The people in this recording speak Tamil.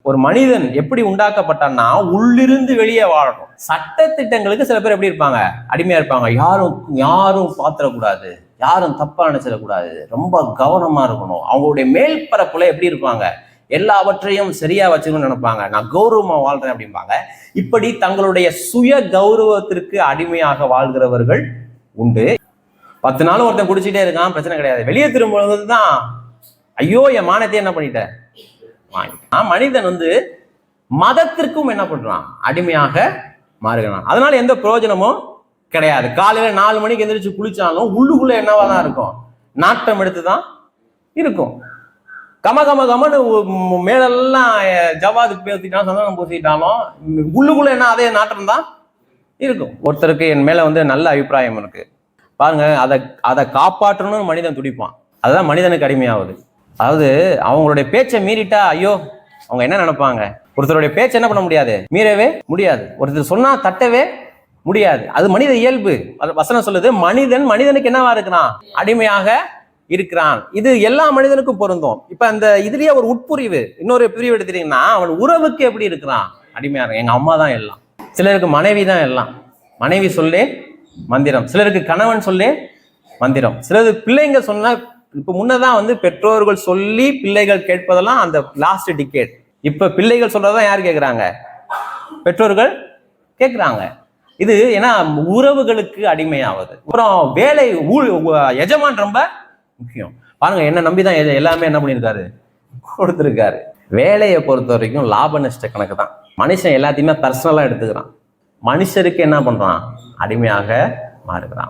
ஒரு மனிதன் எப்படி உண்டாக்கப்பட்டான்னா உள்ளிருந்து வெளியே வாழணும். சட்ட திட்டங்களுக்கு சில பேர் எப்படி இருப்பாங்க, அடிமையா இருப்பாங்க. யாரும் பாத்திரக்கூடாது, யாரும் தப்பா நினைச்சிடக்கூடாது, ரொம்ப கவனமா இருக்கணும். அவங்களுடைய மேல் பரப்புல எப்படி இருப்பாங்க, எல்லாவற்றையும் சரியா வச்சுக்கணும்னு நினைப்பாங்க. நான் கௌரவமா வாழ்றேன் அப்படிம்பாங்க. இப்படி தங்களுடைய சுய கௌரவத்திற்கு அடிமையாக வாழ்கிறவர்கள் உண்டு. 10 நாளும் ஒருத்தன் குடிச்சிட்டே இருக்கான், பிரச்சனை கிடையாது. வெளியே திரும்பும்போதுதான் ஐயோ என் மானத்தை என்ன பண்ணிட்டேன். மனிதன் மதத்திற்கும் என்ன பண்றான், அடிமையாக மாறுகிறான். அதனால எந்த பிரயோஜனமும் கிடையாது. காலையில 4 மணிக்கு எந்திரிச்சு குளிச்சாலும் உள்ளுக்குள்ள என்னவாதான் இருக்கும், நாட்டம் எடுத்துதான் இருக்கும். கமன்னு மேலெல்லாம் ஜவாது பேசிட்டாலும் சந்தனம் பூசிட்டாலும் உள்ளுக்குள்ள என்ன அதே நாட்டம் தான் இருக்கும். ஒருத்தருக்கு என் மேல நல்ல அபிப்பிராயம் இருக்கு பாருங்க, அதை காப்பாற்றணும்னு மனிதன் துடிப்பான். அதுதான் மனிதனுக்கு அடிமையாகுது. அதாவது அவங்களுடைய பேச்சை மீறிட்டா ஐயோ அவங்க என்ன நினைப்பாங்க. ஒருத்தருடைய பேச்சை என்ன பண்ண முடியாது, மீறவே முடியாது. ஒருத்தர் சொன்னா தட்டவே முடியாது. அது மனித இயல்பு. வசனம் சொல்லுது, மனிதனுக்கு என்னவா இருக்கிறான், அடிமையாக இருக்கிறான். இது எல்லா மனிதனுக்கும் பொருந்தும். இப்ப அந்த இதுலயே ஒரு உட்புரிவு, இன்னொரு பிரிவு எடுத்துட்டீங்கன்னா, அவன் உறவுக்கு எப்படி இருக்கிறான், அடிமையா இருக்கான். எங்க அம்மா தான் எல்லாம், சிலருக்கு மனைவி தான் எல்லாம், மனைவி சொல்லே மந்திரம், சிலருக்கு கணவன் சொல்லே மந்திரம், சிலருக்கு பிள்ளைங்க சொன்ன. இப்ப முன்னதான் பெற்றோர்கள் சொல்லி பிள்ளைகள் கேட்பதெல்லாம் அந்த லாஸ்ட் டிகேட். இப்ப பிள்ளைகள் சொல்றதான் யார் கேட்கிறாங்க, பெற்றோர்கள் கேட்கிறாங்க. இது ஏன்னா உறவுகளுக்கு அடிமையாவது. அப்புறம் வேலை, எஜமான் ரொம்ப முக்கியம். பாருங்க, என்ன நம்பிதான் எல்லாமே என்ன பண்ணியிருக்காரு, கொடுத்துருக்காரு. வேலையை பொறுத்த வரைக்கும் லாப நஷ்ட கணக்கு தான். மனுஷன் எல்லாத்தையுமே பர்சனலா எடுத்துக்கிறான். மனுஷருக்கு என்ன பண்றான், அடிமையாக மாறுகிறான்.